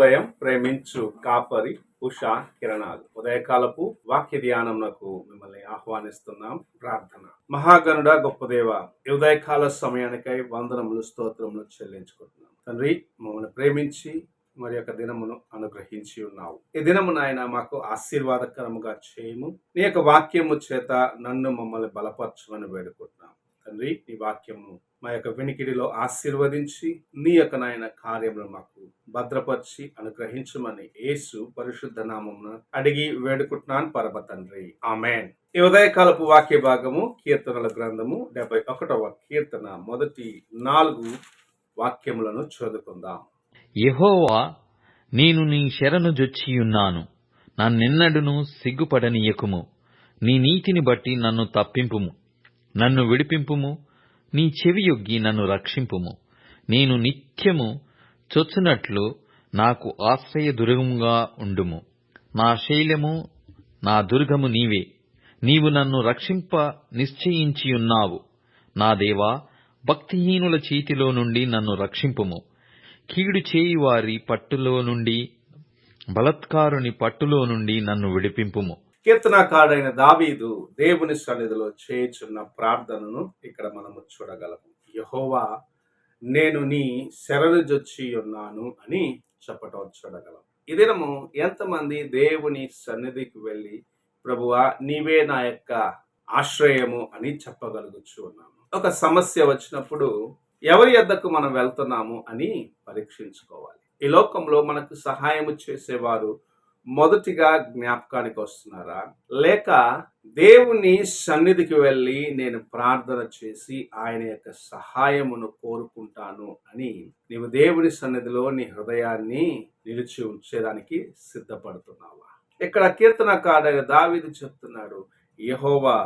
శుభోదయం ప్రేమించు కాపరి ఉషా కిరణాలు ఉదయకాలపు వాక్య ధ్యానంకు మిమ్మల్ని ఆహ్వానిస్తున్నాం. ప్రార్థన. మహాగణుడ గొప్ప దేవ, ఈ ఉదయకాల సమయానికై వందనములు స్తోత్రములు చెల్లించుకుంటున్నాం. తండ్రి, మమ్మల్ని ప్రేమించి మరి యొక్క దినమును అనుగ్రహించి ఉన్నావు. ఈ దినము నాయన మాకు ఆశీర్వాదకరముగా చేయము. నీ యొక్క వాక్యము చేత నన్ను మమ్మల్ని బలపరచమని వేడుకుంటున్నాం. తండ్రి, నీ వాక్యము మా యొక్క వినికిడిలో ఆశీర్వదించి నీ యొక్క నాయన కార్యములు మాకు భద్రపరిచి అనుగ్రహించమని యేసు పరిశుద్ధ నామమున అడిగి వేడుకుంటున్నాను పరమ తండ్రి, ఆమేన్. ఈ ఉదయకాలపు వాక్య భాగము కీర్తనల గ్రంథము 71వ కీర్తన మొదటి 4 వాక్యములను చదువుకుందాం. యెహోవా, నేను నీ శరణు జొచ్చియున్నాను, నన్నెన్నడును సిగ్గుపడనీయకుము. నీ నీతిని బట్టి నన్ను తప్పింపుము, నన్ను విడిపింపుము. నీ చెవియొగ్గి నన్ను రక్షింపుము. నేను నిత్యము చొచ్చునట్లు నాకు ఆశ్రయదుర్గముగా ఉండుము. నా శైలము, నా దుర్గము నీవే. నీవు నన్ను రక్షింప నిశ్చయించియున్నావు. నా దేవా, భక్తిహీనుల చేతిలో నుండి నన్ను రక్షింపుము. కీడు చేయువారి పట్టులో నుండి, బలత్కారుని పట్టులో నుండి నన్ను విడిపింపుము. కీర్తనకారుడైన దావీదు దేవుని సన్నిధిలో చేయుచున్న ప్రార్థనను ఇక్కడ మనము చూడగలము. యెహోవా, నేను నీ శరణు జొచ్చి ఉన్నాను అని చెప్పటం చూడగలం. ఈ దినము ఎంతమంది దేవుని సన్నిధికి వెళ్ళి, ప్రభువా నీవే నా యొక్క ఆశ్రయము అని చెప్పగలుగుచు ఉన్నాము. ఒక సమస్య వచ్చినప్పుడు ఎవరి యొద్దకు మనం వెళ్తున్నాము అని పరీక్షించుకోవాలి. ఈ లోకంలో మనకు సహాయము చేసేవారు మొదటిగా జ్ఞాపకానికి వస్తున్నారా, లేక దేవుని సన్నిధికి వెళ్ళి నేను ప్రార్థన చేసి ఆయన యొక్క సహాయమును కోరుకుంటాను అని నీవు దేవుని సన్నిధిలో నీ హృదయాన్ని నిలిచి ఉంచేదానికి సిద్ధపడుతున్నావా? ఇక్కడ కీర్తనకారుడైన దావీదు చెప్తున్నాడు, యెహోవా,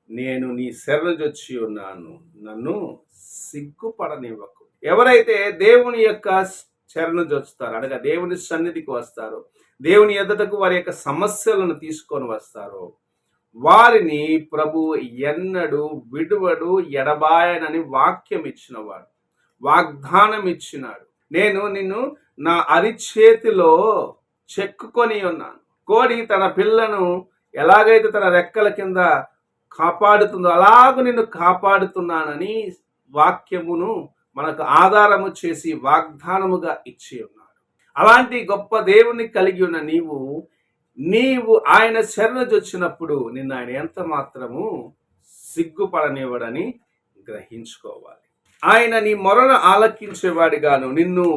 నేను నీ శరణు జొచ్చి ఉన్నాను, నన్ను సిగ్గుపడనివ్వకు. ఎవరైతే దేవుని యొక్క శరణు జొచ్చుతారో, అనగా దేవుని సన్నిధికి వస్తారో, దేవుని ఎదుటకు వారి యొక్క సమస్యలను తీసుకొని వస్తారో, వారిని ప్రభు ఎన్నడూ విడువడు, ఎడబాయనని వాక్యం ఇచ్చినవాడు, వాగ్దానం ఇచ్చినాడు. నేను నిన్ను నా అరిచేతిలో చెక్కుకొని ఉన్నాను. కోడి తన పిల్లను ఎలాగైతే తన రెక్కల కింద కాపాడుతుందో అలాగూ నిన్ను కాపాడుతున్నానని వాక్యమును మనకు ఆధారము చేసి వాగ్దానముగా ఇచ్చి ఉన్నాడు. అలాంటి గొప్ప దేవుని కలిగి ఉన్న నీవు ఆయన శరణు జొచ్చినప్పుడు నిన్ను ఆయన ఎంత మాత్రము సిగ్గుపడనివ్వడని గ్రహించుకోవాలి. ఆయన నీ మొరను ఆలకించేవాడిగాను, నిన్ను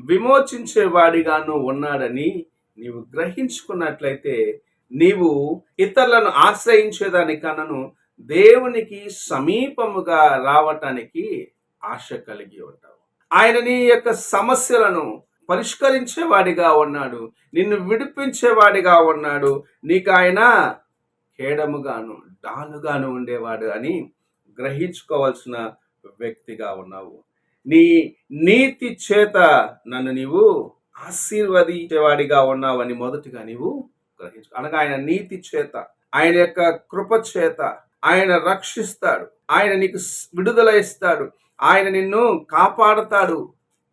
విమోచించేవాడిగాను ఉన్నాడని నీవు గ్రహించుకున్నట్లయితే నీవు ఇతరులను ఆశ్రయించేదానికన్నా దేవునికి సమీపముగా రావటానికి ఆశ కలిగి ఉంటావు. ఆయన నీ యొక్క సమస్యలను పరిష్కరించేవాడిగా ఉన్నాడు, నిన్ను విడిపించేవాడిగా ఉన్నాడు, నీకు ఆయన కేడముగాను డాలుగాను ఉండేవాడు అని గ్రహించుకోవాల్సిన వ్యక్తిగా ఉన్నావు. నీ నీతి చేత నన్ను నీవు ఆశీర్వదించేవాడిగా ఉన్నావని మొదటిగా నీవు గ్రహించు. అనగా ఆయన నీతి చేత, ఆయన యొక్క కృప చేత ఆయన రక్షిస్తాడు, ఆయన నీకు విడుదల ఇస్తాడు, ఆయన నిన్ను కాపాడతాడు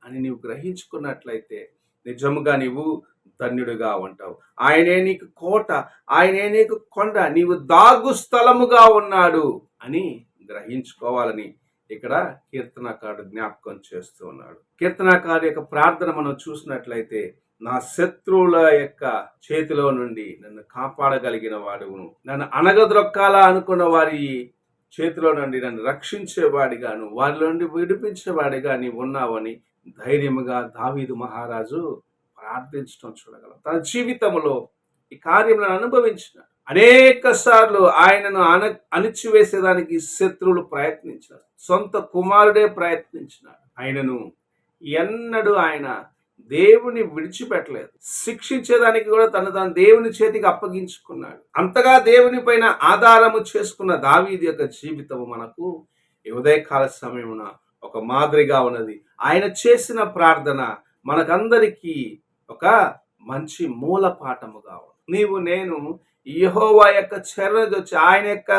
అని నీవు గ్రహించుకున్నట్లయితే నిజముగా నీవు ధన్యుడిగా ఉంటావు. ఆయనే నీకు కోట, ఆయనే నీకు కొండ, నీవు దాగు స్థలముగా ఉన్నాడు అని గ్రహించుకోవాలని ఇక్కడ కీర్తనకారుడు జ్ఞాపకం చేస్తూ ఉన్నాడు. కీర్తనకారుడు యొక్క ప్రార్థన మనం చూసినట్లయితే, నా శత్రువుల యొక్క చేతిలో నుండి నన్ను కాపాడగలిగిన వాడును, నన్ను అనగద్రొక్కాలా అనుకున్న వారి చేతిలో నుండి నన్ను రక్షించేవాడిగాను, వారి నుండి విడిపించేవాడిగా నీవు ఉన్నావని ధైర్యముగా దావీదు మహారాజు ప్రార్థించడం చూడగలం. తన జీవితంలో ఈ కార్యములను అనుభవించిన అనేక సార్లు ఆయనను అణిచివేసేదానికి శత్రువులు ప్రయత్నించారు, సొంత కుమారుడే ప్రయత్నించినాడు. ఆయనను ఎన్నడూ ఆయన దేవుని విడిచిపెట్టలేదు. శిక్షించేదానికి కూడా తను దేవుని చేతికి అప్పగించుకున్నాడు. అంతగా దేవుని పైన ఆధారము చేసుకున్న దావీదు యొక్క జీవితము మనకు ఈ ఉదయకాల సమయమున ఒక మాదిరిగా ఉన్నది. ఆయన చేసిన ప్రార్థన మనకందరికీ ఒక మంచి మూల పాఠముగా ఉంది. నీవు నేను యెహోవా యొక్క శరణు జొచ్చి ఆయన యొక్క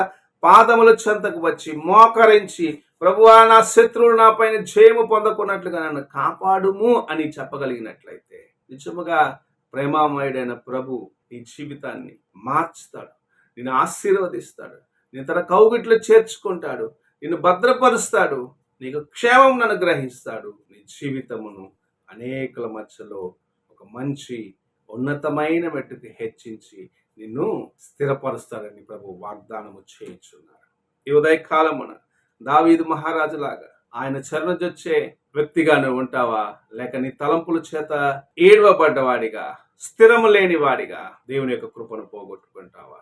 పాదముల చెంతకు వచ్చి మోకరించి, ప్రభువా నా శత్రువులు నా పైన జయము పొందకున్నట్లుగా నన్ను కాపాడుము అని చెప్పగలిగినట్లయితే నిజముగా ప్రేమామయుడైన ప్రభు నీ జీవితాన్ని మార్చుతాడు, నిన్ను ఆశీర్వదిస్తాడు, నేను తన కౌగిట్లో చేర్చుకుంటాడు, నిన్ను భద్రపరుస్తాడు, నీకు క్షేమం అనుగ్రహిస్తాడు. నీ జీవితమును అనేకుల మధ్యలో ఒక మంచి ఉన్నతమైన మెట్టుకు హెచ్చించి నిన్ను స్థిరపరుస్తాడని ప్రభు వాగ్దానము చేయించున్నారు. ఈ ఉదయకాలమున దావీదు మహారాజులాగా ఆయన చరణజొచ్చే వ్యక్తిగా నువ్వు ఉంటావా, లేక నీ తలంపుల చేత ఏడవబడ్డవాడిగా, స్థిరము లేని వాడిగా దేవుని యొక్క కృపను పోగొట్టుకుంటావా?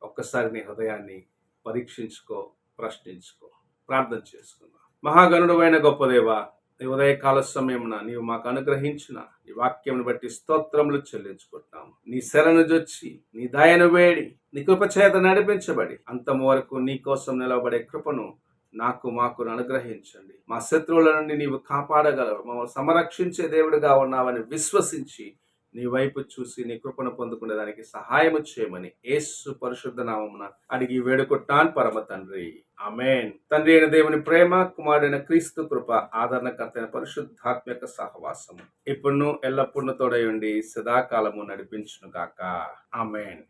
ఒక్కసారి నీ హృదయాన్ని పరీక్షించుకో, ప్రశ్నించుకో, ప్రార్థన చేసుకుందాం. మహాగణుడు అయిన గొప్ప దేవా, ఈ ఉదయకాల సమయమున నీవు మాకు అనుగ్రహించిన నీ వాక్యమును బట్టి స్తోత్రములు చెల్లించుకుంటున్నాము. నీ శరణు జొచ్చి నీ దయను వేడి నీ కృప చేత నడిపించబడి అంతము వరకు నీ కోసం నిలబడే కృపను మాకు అనుగ్రహించండి. మా శత్రువుల నుండి నీవు కాపాడగలవు, మమ్మల్ని సంరక్షించే దేవుడిగా ఉన్నావని విశ్వసించి నీ వైపు చూసి నీ కృపను పొందుకునే దానికి సహాయము చేయమని యేసు పరిశుద్ధ నామమున అడిగి వేడుకుంటాను పరమ తండ్రి, ఆమేన్. తండ్రి అయిన దేవుని ప్రేమ, కుమారుడైన క్రీస్తు కృప, ఆదరణకర్తైన పరిశుద్ధాత్మక సహవాసము ఇప్పుడును ఎల్లప్పుడూ తోడై ఉండి సదాకాలము నడిపించును గాక, ఆమేన్.